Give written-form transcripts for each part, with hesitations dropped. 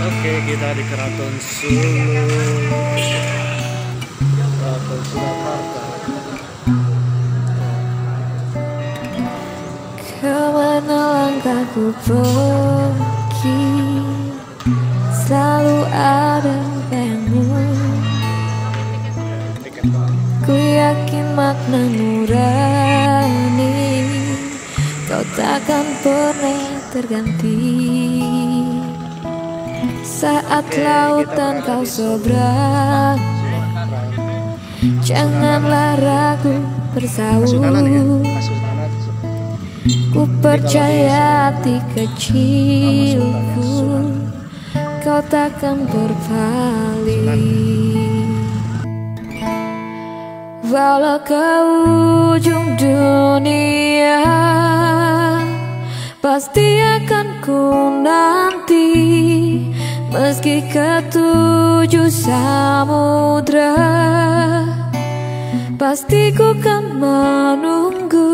Oke, kita di Keraton Sulu, Keraton Surakarta. Kemana langkahku pergi, selalu ada bayangmu. Ku yakin makna nurani, kau takkan pernah terganti. Saat lautan kau seberang, janganlah ragu bersaung. Ku percaya hati kecilku, kau takkan berpaling. Walau ke ujung dunia, pasti akan ku nanti. Meski ketujuh samudra, pasti ku kan menunggu.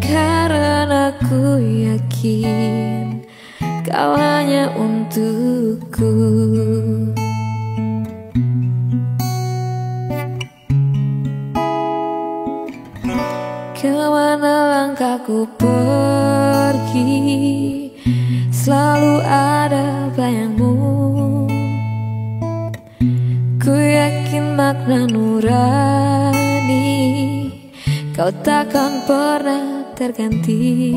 Karena ku yakin kau hanya untukku. Kemana langkahku pergi, selalu ada bayangmu. Ku yakin makna nurani, kau takkan pernah terganti.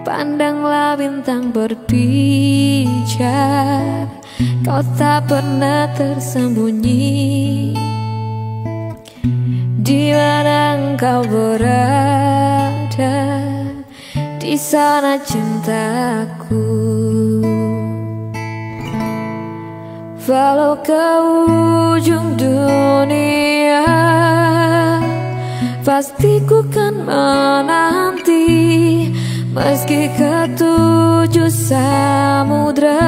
Pandanglah bintang berpijar, kau tak pernah tersembunyi. Di mana engkau berada, di sana cintaku. Walau ke ujung dunia, pasti ku kan menanti. Meski ketujuh samudra,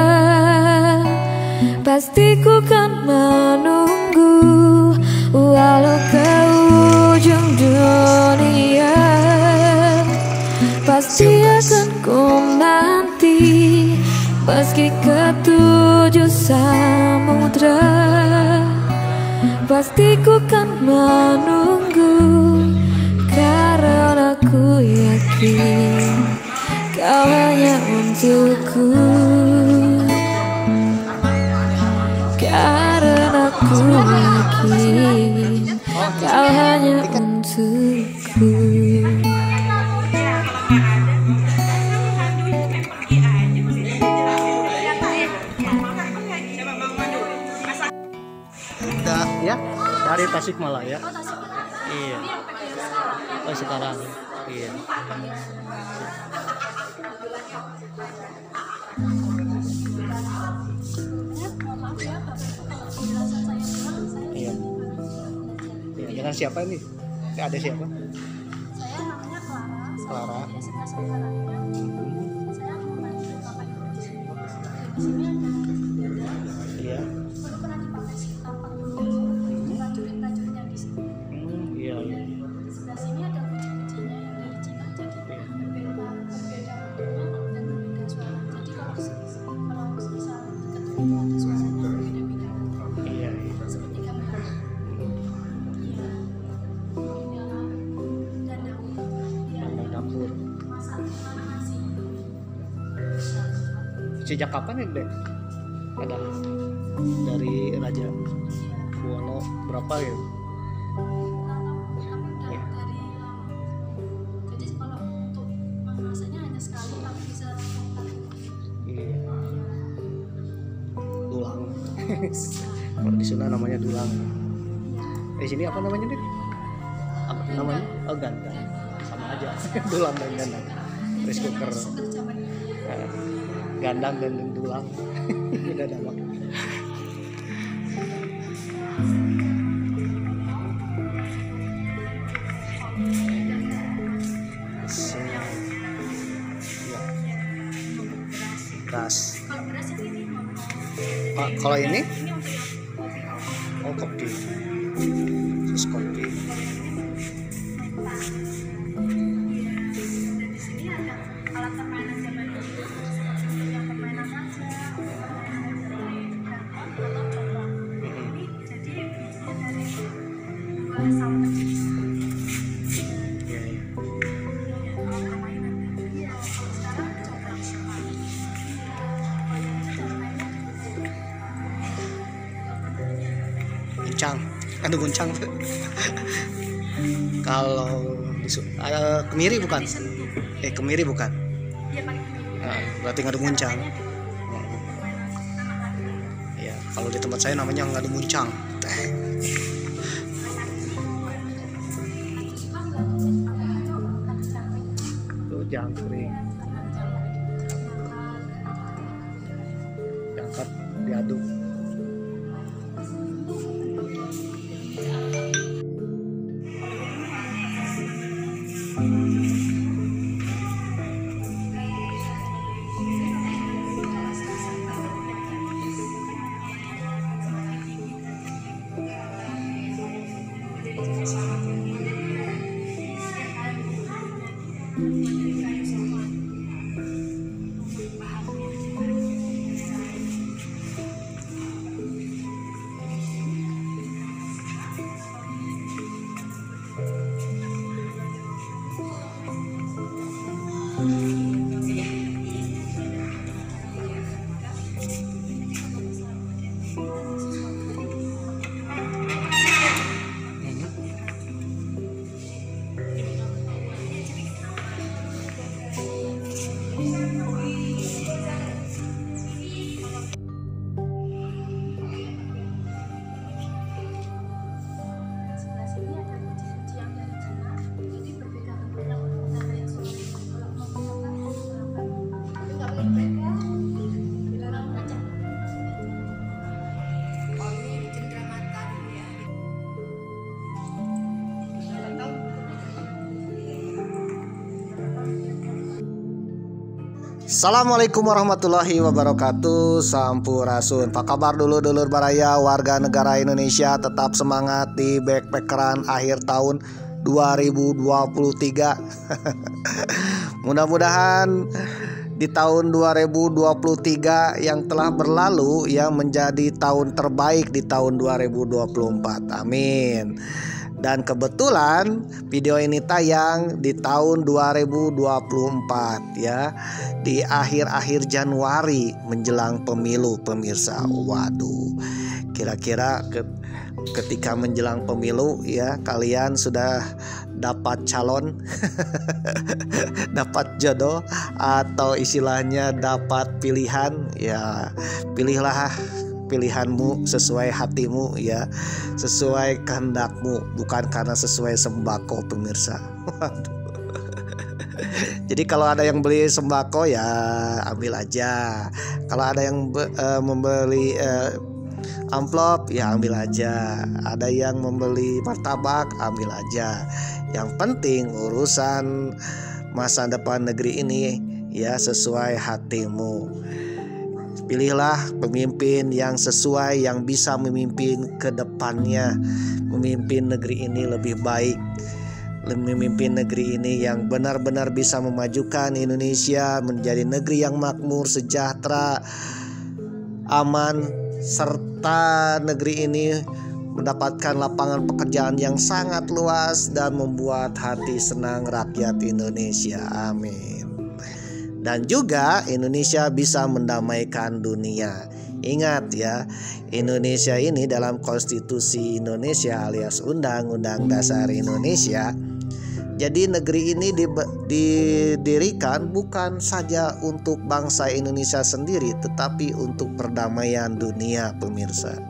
pasti ku kan menunggu. Walau ke ujung dunia, pasti akan ku nanti. Meski ketujuh samudra, pasti ku kan menunggu. Karena ku yakin kau hanya untukku. Karena ku yakin kau hanya untukku. Udah ya, dari Tasikmalaya. Iya. Oh sekarang. Iya. Iya. Iya, dengan siapa ini? Ada siapa? Saya namanya Clara. Clara. Jessica Saudaranya. Saya membantu Bapak Ibu di sini. Di sini ada beda. Iya. Dulu pernah dipakai sekitar 40 prajurit-prajurit yang di sini. Iya, iya. Di sebelah sini ada kunci-kuncinya yang dari Cina, jadi berbeda bentuknya dan berbeda suara. Jadi kalau misal ketujuh itu ada suaranya berbeda-beda. Iya, iya. Seperti gamelan. Kandang dapur. Sejak kapan ini, Dek? Ada dari Raja Buwono berapa ya? Dari lama. Jadi kalau untuk masanya hanya sekali, tapi bisa Iya. Dulang. Kalau di sana namanya dulang. Di sini apa namanya, Dek? Apa namanya? Oh, gandang. Sama aja. Dulang dan gandang. Rice cooker. Gandang dan dulang. Beda nama. Iya. Beras. kalau beras yang ini Kalau ini? ini untuk yang kopi. Oh, kopi. Terus kopi. Dan di sini ada alat permainan zaman dulu. guncang. Kalau kemiri bukan? Kemiri bukan. Dia pakai kemiri. Nah, berarti ngadu muncang. Ya, kalau di tempat saya namanya ngadu muncang. Tuh jangkrik. Diangkat, diaduk. Assalamualaikum warahmatullahi wabarakatuh. Sampurasun. Apa kabar dulur-dulur baraya warga negara Indonesia? Tetap semangat di backpackeran akhir tahun 2023. Mudah-mudahan di tahun 2023 yang telah berlalu yang menjadi tahun terbaik di tahun 2024. Amin. Dan kebetulan video ini tayang di tahun 2024 ya, di akhir-akhir Januari menjelang pemilu pemirsa. Waduh, kira-kira ketika menjelang pemilu ya, kalian sudah dapat calon dapat jodoh atau istilahnya dapat pilihan ya. Pilihlah pilihanmu sesuai hatimu ya, sesuai kehendakmu, bukan karena sesuai sembako pemirsa. Waduh. Jadi kalau ada yang beli sembako ya ambil aja. Kalau ada yang membeli amplop ya ambil aja. Ada yang membeli martabak ambil aja. Yang penting urusan masa depan negeri ini ya sesuai hatimu. Pilihlah pemimpin yang sesuai, yang bisa memimpin ke depannya, memimpin negeri ini lebih baik, memimpin negeri ini yang benar-benar bisa memajukan Indonesia menjadi negeri yang makmur, sejahtera, aman, serta negeri ini mendapatkan lapangan pekerjaan yang sangat luas dan membuat hati senang rakyat Indonesia. Amin. Dan juga Indonesia bisa mendamaikan dunia. Ingat ya, Indonesia ini dalam konstitusi Indonesia alias Undang-Undang Dasar Indonesia. Jadi negeri ini didirikan bukan saja untuk bangsa Indonesia sendiri, tetapi untuk perdamaian dunia pemirsa.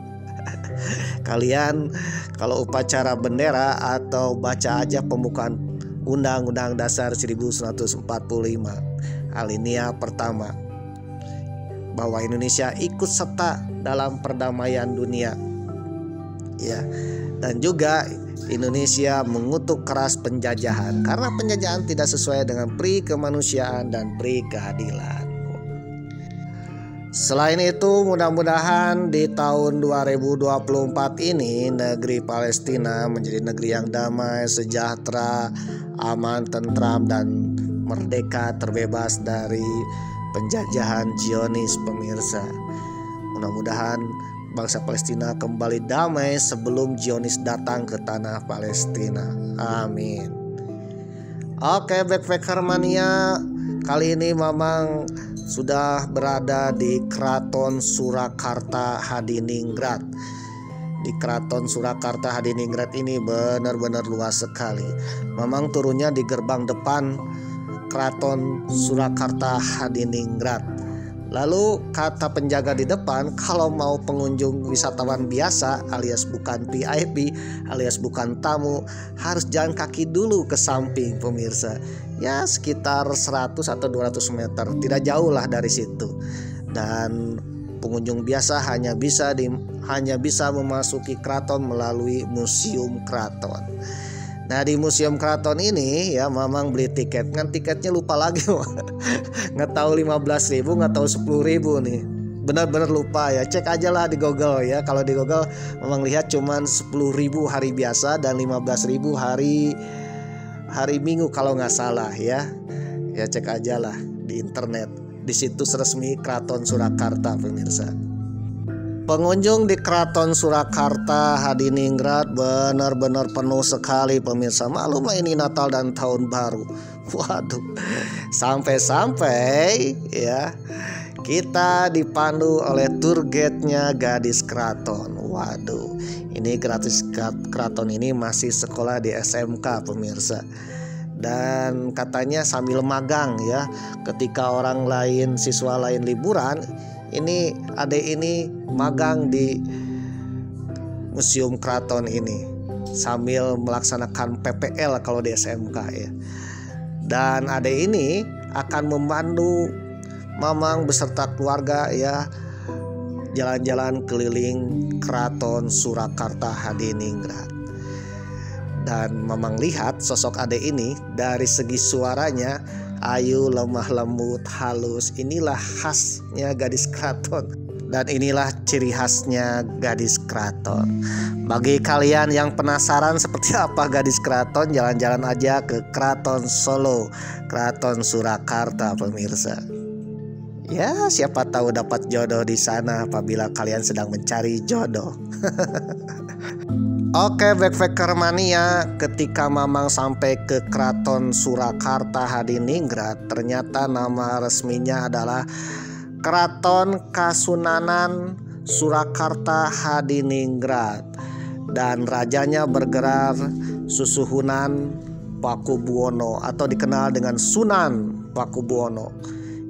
Kalian kalau upacara bendera atau baca aja pembukaan Undang-Undang Dasar 1945 alinea pertama, bahwa Indonesia ikut serta dalam perdamaian dunia ya, dan juga Indonesia mengutuk keras penjajahan karena penjajahan tidak sesuai dengan pri kemanusiaan dan pri keadilan. Selain itu, mudah-mudahan di tahun 2024 ini negeri Palestina menjadi negeri yang damai, sejahtera, aman, tentram, dan merdeka, terbebas dari penjajahan Zionis pemirsa. Mudah-mudahan bangsa Palestina kembali damai sebelum Zionis datang ke tanah Palestina. Amin. Oke, backpacker mania, kali ini Mamang sudah berada di Keraton Surakarta Hadiningrat di Keraton Surakarta Hadiningrat ini benar-benar luas sekali. Mamang turunnya di gerbang depan Keraton Surakarta Hadiningrat. Lalu kata penjaga di depan, kalau mau pengunjung wisatawan biasa alias bukan VIP alias bukan tamu, harus jalan kaki dulu ke samping pemirsa. Ya sekitar 100 atau 200 meter, tidak jauh lah dari situ. Dan pengunjung biasa hanya bisa memasuki keraton melalui Museum Keraton. Nah di Museum Keraton ini ya mamang beli tiket, kan tiketnya lupa lagi nggak tahu 15.000 nggak tahu 10.000 nih, benar-benar lupa ya. Cek aja lah di Google ya. Kalau di Google mamang lihat cuman 10.000 hari biasa dan 15.000 hari Minggu kalau nggak salah ya. Ya cek aja lah di internet, di situs resmi Keraton Surakarta pemirsa. Pengunjung di Keraton Surakarta Hadiningrat benar-benar penuh sekali pemirsa. Maklum ini Natal dan Tahun Baru. Waduh, sampai-sampai ya kita dipandu oleh tour guide-nya gadis keraton. Waduh, ini gratis keraton ini masih sekolah di SMK pemirsa. Dan katanya sambil magang ya, ketika orang lain, siswa lain liburan, ini adek ini magang di Museum Keraton ini sambil melaksanakan PPL kalau di SMK ya. Dan adek ini akan memandu mamang beserta keluarga ya jalan-jalan keliling Keraton Surakarta Hadiningrat. Dan mamang lihat sosok adek ini dari segi suaranya ayu, lemah lembut, halus. Inilah khasnya gadis keraton. Dan inilah ciri khasnya gadis keraton. Bagi kalian yang penasaran seperti apa gadis keraton, jalan-jalan aja ke Keraton Solo, Keraton Surakarta pemirsa. Ya siapa tahu dapat jodoh di sana apabila kalian sedang mencari jodoh. Oke backpacker mania, ketika mamang sampai ke Keraton Surakarta Hadiningrat, ternyata nama resminya adalah Keraton Kasunanan Surakarta Hadiningrat. Dan rajanya bergelar Susuhunan Pakubuwono atau dikenal dengan Sunan Pakubuwono.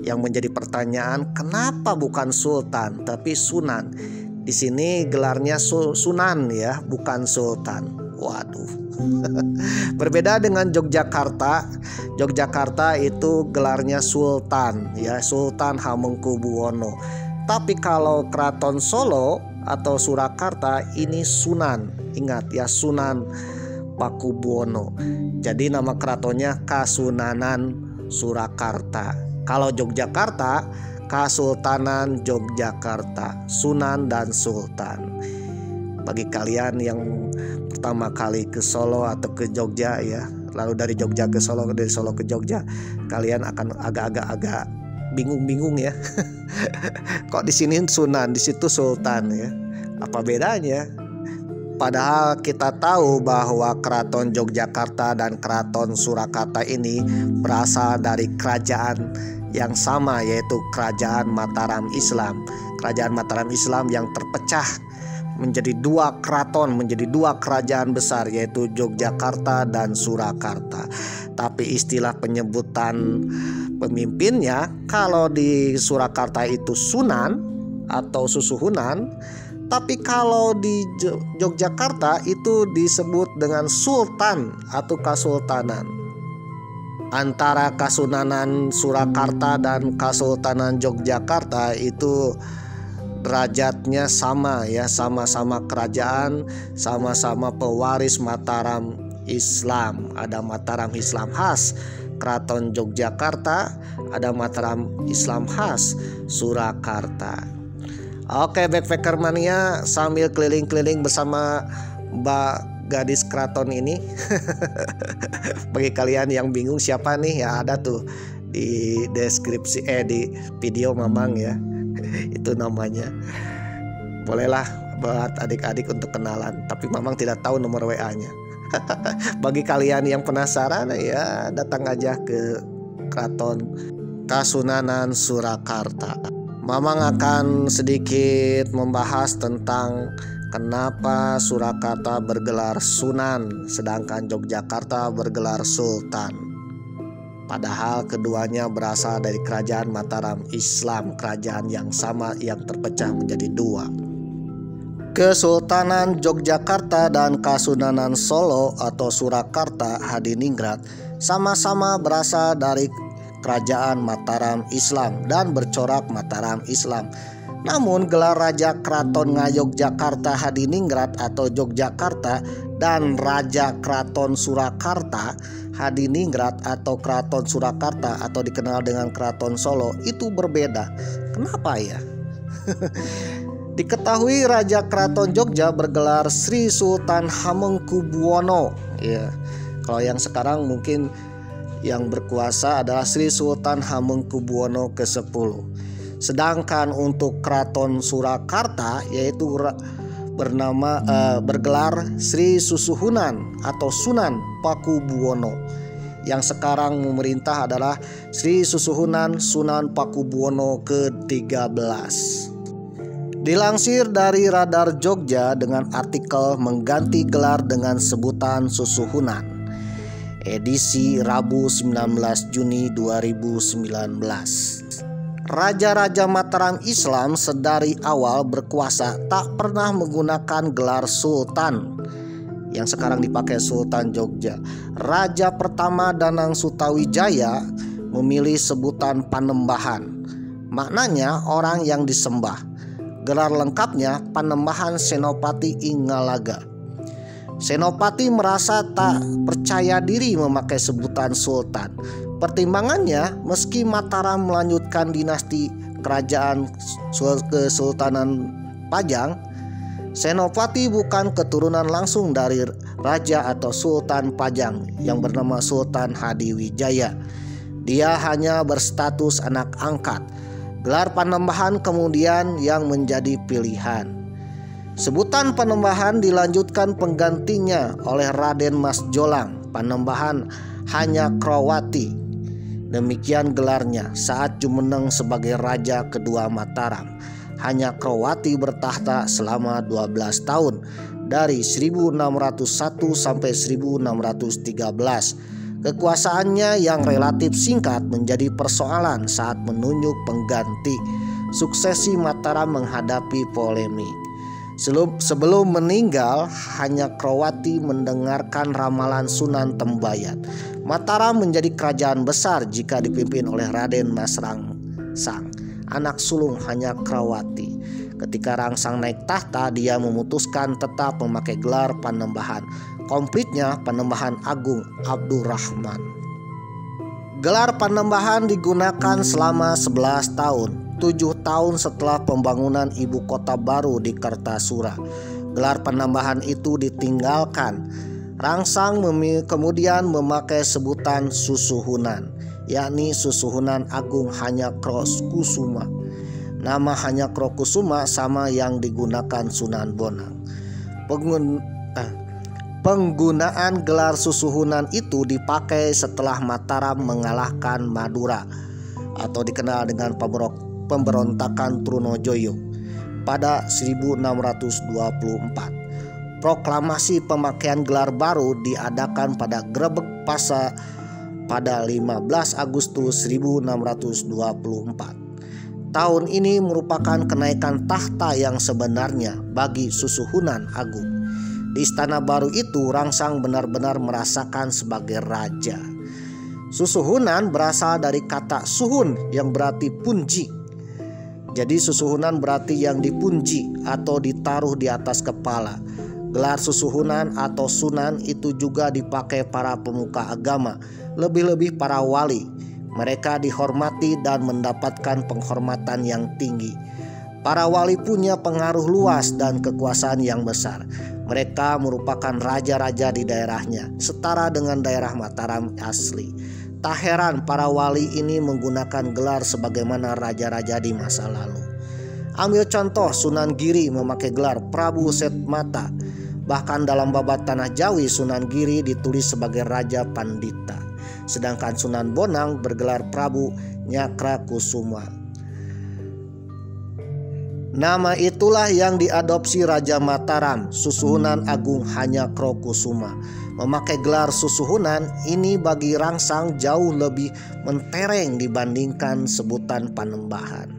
Yang menjadi pertanyaan, kenapa bukan Sultan tapi Sunan? Di sini gelarnya Sunan ya, bukan Sultan. Waduh. Berbeda dengan Yogyakarta. Yogyakarta itu gelarnya Sultan ya, Sultan Hamengkubuwono. Tapi kalau Keraton Solo atau Surakarta ini Sunan. Ingat ya, Sunan Pakubuwono. Jadi nama keratonnya Kasunanan Surakarta. Kalau Yogyakarta Kasultanan Yogyakarta, Sunan dan Sultan. Bagi kalian yang pertama kali ke Solo atau ke Jogja ya, lalu dari Jogja ke Solo, dari Solo ke Jogja, kalian akan agak bingung ya. Kok di sini Sunan, di situ Sultan ya? Apa bedanya? Padahal kita tahu bahwa Keraton Yogyakarta dan Keraton Surakarta ini berasal dari kerajaan yang sama, yaitu Kerajaan Mataram Islam. Kerajaan Mataram Islam yang terpecah menjadi dua keraton, menjadi dua kerajaan besar, yaitu Yogyakarta dan Surakarta. Tapi istilah penyebutan pemimpinnya, kalau di Surakarta itu Sunan atau Susuhunan, tapi kalau di Yogyakarta itu disebut dengan Sultan atau Kasultanan. Antara Kasunanan Surakarta dan Kasultanan Yogyakarta itu derajatnya sama ya, sama-sama kerajaan, sama-sama pewaris Mataram Islam. Ada Mataram Islam khas Keraton Yogyakarta, ada Mataram Islam khas Surakarta. Oke backpacker mania, sambil keliling-keliling bersama Mbak gadis keraton ini. Bagi kalian yang bingung siapa nih ya, ada tuh di deskripsi di video mamang ya. Itu namanya. Bolehlah buat adik-adik untuk kenalan, tapi mamang tidak tahu nomor WA-nya. Bagi kalian yang penasaran ya, datang aja ke Keraton Kasunanan Surakarta. Mamang akan sedikit membahas tentang Kenapa Surakarta bergelar Sunan sedangkan Yogyakarta bergelar Sultan? Padahal keduanya berasal dari kerajaan Mataram Islam, kerajaan yang sama yang terpecah menjadi dua. Kesultanan Yogyakarta dan Kasunanan Solo atau Surakarta Hadiningrat sama-sama berasal dari kerajaan Mataram Islam dan bercorak Mataram Islam. Namun gelar Raja Kraton Ngayogyakarta Hadiningrat atau Yogyakarta dan Raja Kraton Surakarta Hadiningrat atau Kraton Surakarta atau dikenal dengan Kraton Solo itu berbeda. Kenapa ya? Diketahui Raja Kraton Jogja bergelar Sri Sultan Hamengkubuwono. Ya, kalau yang sekarang mungkin yang berkuasa adalah Sri Sultan Hamengkubuwono ke-10. Sedangkan untuk Kraton Surakarta yaitu bergelar Sri Susuhunan atau Sunan Pakubuwono. Yang sekarang memerintah adalah Sri Susuhunan Sunan Pakubuwono ke-13. Dilansir dari Radar Jogja dengan artikel mengganti gelar dengan sebutan Susuhunan, edisi Rabu 19 Juni 2019. Raja-raja Mataram Islam sedari awal berkuasa tak pernah menggunakan gelar Sultan yang sekarang dipakai Sultan Jogja. Raja pertama Danang Sutawijaya memilih sebutan Panembahan, maknanya orang yang disembah. Gelar lengkapnya Panembahan Senopati Ingalaga. Senopati merasa tak percaya diri memakai sebutan Sultan. Pertimbangannya, meski Mataram melanjutkan dinasti kerajaan Kesultanan Pajang, Senopati bukan keturunan langsung dari Raja atau Sultan Pajang yang bernama Sultan Hadiwijaya. Dia hanya berstatus anak angkat. Gelar Panembahan kemudian yang menjadi pilihan. Sebutan Panembahan dilanjutkan penggantinya oleh Raden Mas Jolang. Panembahan hanya Krawati. Demikian gelarnya saat Jumeneng sebagai raja kedua Mataram. Hanya Krawati bertahta selama 12 tahun dari 1601 sampai 1613. Kekuasaannya yang relatif singkat menjadi persoalan saat menunjuk pengganti. Suksesi Mataram menghadapi polemik. Sebelum meninggal, hanya Krawati mendengarkan ramalan Sunan Tembayat. Mataram menjadi kerajaan besar jika dipimpin oleh Raden Mas Rangsang, anak sulung hanya Krawati. Ketika Rangsang naik tahta, dia memutuskan tetap memakai gelar Panembahan. Komplitnya Panembahan Agung Abdurrahman. Gelar Panembahan digunakan selama 11 tahun, 7 tahun setelah pembangunan ibu kota baru di Kertasura. Gelar Panembahan itu ditinggalkan. Rangsang kemudian memakai sebutan Susuhunan, yakni Susuhunan Agung Hanyakrokusuma. Nama Hanyakrokusuma sama yang digunakan Sunan Bonang. Penggunaan gelar Susuhunan itu dipakai setelah Mataram mengalahkan Madura atau dikenal dengan pemberontakan Trunojoyo pada 1624. Proklamasi pemakaian gelar baru diadakan pada Grebek Pasa pada 15 Agustus 1624. Tahun ini merupakan kenaikan tahta yang sebenarnya bagi Susuhunan Agung. Di istana baru itu Rangsang benar-benar merasakan sebagai raja. Susuhunan berasal dari kata suhun yang berarti punji. Jadi Susuhunan berarti yang dipunji atau ditaruh di atas kepala. Gelar Susuhunan atau Sunan itu juga dipakai para pemuka agama, lebih-lebih para wali. Mereka dihormati dan mendapatkan penghormatan yang tinggi. Para wali punya pengaruh luas dan kekuasaan yang besar. Mereka merupakan raja-raja di daerahnya, setara dengan daerah Mataram asli. Tak heran para wali ini menggunakan gelar sebagaimana raja-raja di masa lalu. Ambil contoh, Sunan Giri memakai gelar Prabu Setmata. Bahkan dalam babat Tanah Jawi, Sunan Giri ditulis sebagai Raja Pandita. Sedangkan Sunan Bonang bergelar Prabu Nyakrakusuma. Nama itulah yang diadopsi Raja Mataram, Susuhunan Agung Hanyakrokusuma. Memakai gelar Susuhunan ini bagi Rangsang jauh lebih mentereng dibandingkan sebutan Panembahan.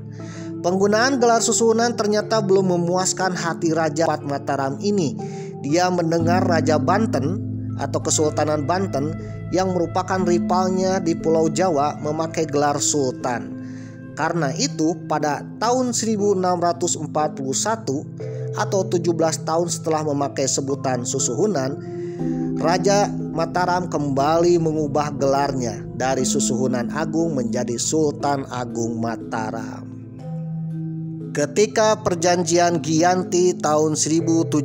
Penggunaan gelar Susuhunan ternyata belum memuaskan hati Raja Mataram ini. Dia mendengar Raja Banten atau Kesultanan Banten yang merupakan rivalnya di Pulau Jawa memakai gelar Sultan. Karena itu pada tahun 1641 atau 17 tahun setelah memakai sebutan Susuhunan, Raja Mataram kembali mengubah gelarnya dari Susuhunan Agung menjadi Sultan Agung Mataram. Ketika perjanjian Giyanti tahun 1755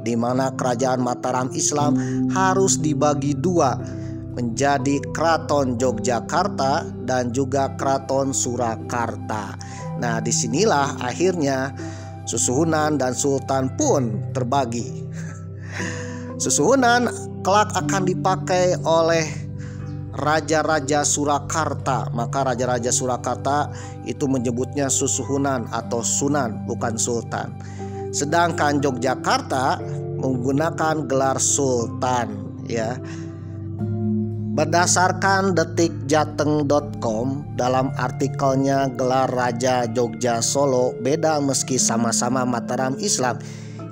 di mana kerajaan Mataram Islam harus dibagi dua menjadi Keraton Yogyakarta dan juga Keraton Surakarta. Nah, disinilah akhirnya Susuhunan dan Sultan pun terbagi. Susuhunan kelak akan dipakai oleh Raja-Raja Surakarta. Maka Raja-Raja Surakarta itu menyebutnya Susuhunan atau Sunan, bukan Sultan. Sedangkan Yogyakarta menggunakan gelar Sultan, ya. Berdasarkan detikjateng.com dalam artikelnya gelar Raja Jogja Solo beda meski sama-sama Mataram Islam.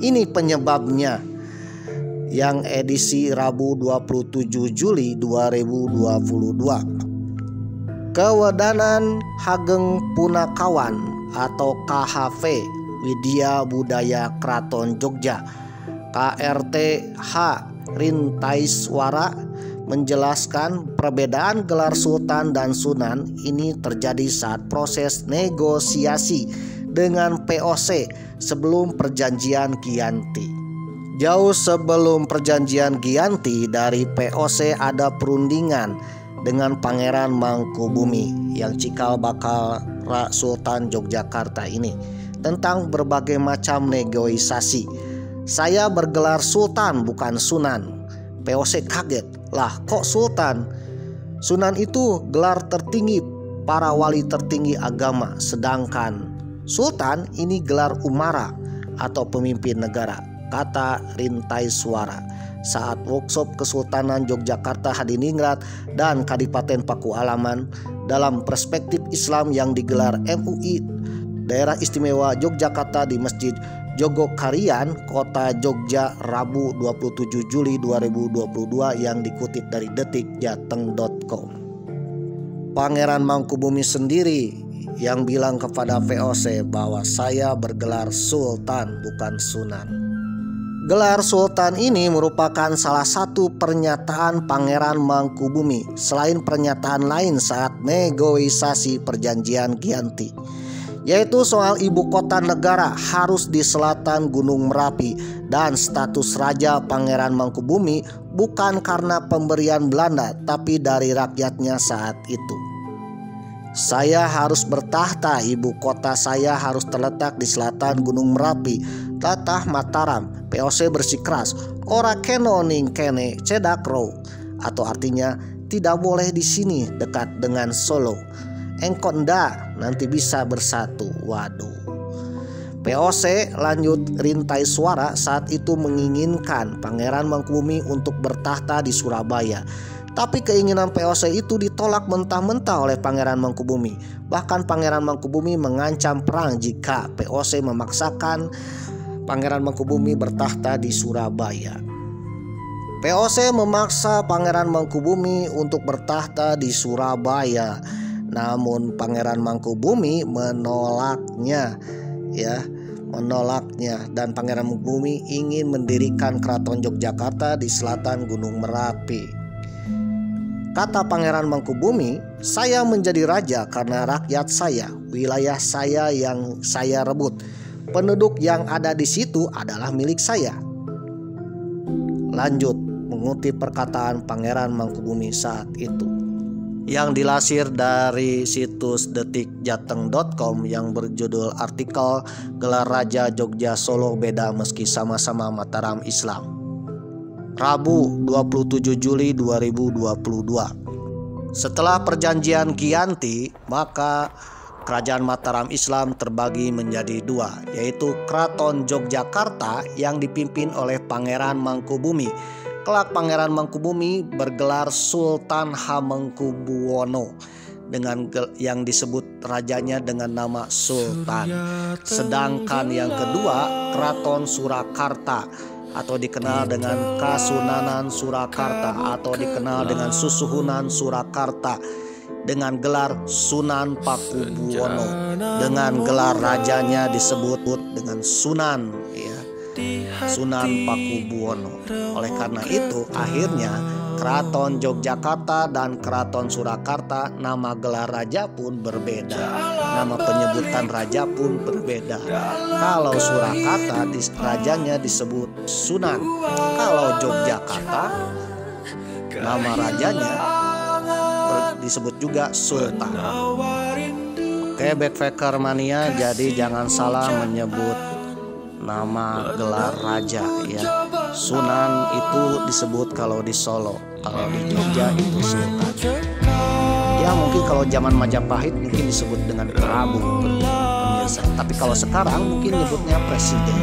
Ini penyebabnya yang edisi Rabu 27 Juli 2022. Kewedanan Hageng Punakawan atau KHV Widya Budaya Kraton Jogja KRTH Rintaiswara menjelaskan perbedaan gelar Sultan dan Sunan ini terjadi saat proses negosiasi dengan POC sebelum perjanjian Giyanti. Jauh sebelum perjanjian Giyanti, dari POC ada perundingan dengan Pangeran Mangkubumi yang cikal bakal Sultan Yogyakarta ini tentang berbagai macam negosiasi. Saya bergelar Sultan bukan Sunan. POC kaget, lah kok Sultan? Sunan itu gelar tertinggi para wali tertinggi agama, sedangkan Sultan ini gelar umara atau pemimpin negara, kata Rintaiswara saat workshop Kesultanan Yogyakarta Hadiningrat dan Kadipaten Pakualaman dalam perspektif Islam yang digelar MUI Daerah Istimewa Yogyakarta di Masjid Jogokarian, Kota Jogja, Rabu 27 Juli 2022 yang dikutip dari detikjateng.com. Pangeran Mangkubumi sendiri yang bilang kepada VOC bahwa saya bergelar Sultan bukan Sunan. Gelar Sultan ini merupakan salah satu pernyataan Pangeran Mangkubumi selain pernyataan lain saat negosiasi perjanjian Giyanti, yaitu soal ibu kota negara harus di selatan Gunung Merapi dan status Raja Pangeran Mangkubumi bukan karena pemberian Belanda tapi dari rakyatnya saat itu. Saya harus bertahta, ibu kota saya harus terletak di selatan Gunung Merapi, tatah Mataram. POC bersikeras, ora keno ning kene cedakro, atau artinya tidak boleh di sini dekat dengan Solo. Engkau ndak nanti bisa bersatu. Waduh. POC lanjut Rintaiswara saat itu menginginkan Pangeran Mangkubumi untuk bertahta di Surabaya. Tapi keinginan POC itu ditolak mentah-mentah oleh Pangeran Mangkubumi. Bahkan Pangeran Mangkubumi mengancam perang jika POC memaksakan Pangeran Mangkubumi bertahta di Surabaya. POC memaksa Pangeran Mangkubumi untuk bertahta di Surabaya. Namun Pangeran Mangkubumi menolaknya, dan Pangeran Mangkubumi ingin mendirikan Keraton Yogyakarta di selatan Gunung Merapi. Kata Pangeran Mangkubumi, saya menjadi raja karena rakyat saya, wilayah saya yang saya rebut. Penduduk yang ada di situ adalah milik saya. Lanjut mengutip perkataan Pangeran Mangkubumi saat itu, yang dilansir dari situs detikjateng.com yang berjudul artikel Gelar Raja Jogja Solo Beda Meski Sama-sama Mataram Islam, Rabu 27 Juli 2022. Setelah perjanjian Giyanti, maka Kerajaan Mataram Islam terbagi menjadi dua, yaitu Keraton Yogyakarta yang dipimpin oleh Pangeran Mangkubumi. Kelak Pangeran Mangkubumi bergelar Sultan Hamengkubuwono dengan yang disebut rajanya dengan nama Sultan. Sedangkan yang kedua Keraton Surakarta atau dikenal dengan Kasunanan Surakarta atau dikenal dengan Susuhunan Surakarta dengan gelar Sunan Pakubuwono, dengan gelar rajanya disebut dengan Sunan, ya, Sunan Pakubuwono. Oleh karena itu akhirnya Keraton Yogyakarta dan Keraton Surakarta nama gelar raja pun berbeda, nama penyebutan raja pun berbeda. Kalau Surakarta rajanya disebut Sunan, kalau Yogyakarta nama rajanya disebut juga Sultan. Oke, backpacker mania, jadi jangan salah menyebut nama gelar raja ya. Sunan itu disebut kalau di Solo, kalau di Jogja itu Sultan. Ya mungkin kalau zaman Majapahit mungkin disebut dengan Prabu pemirsa. Tapi kalau sekarang mungkin nyebutnya presiden.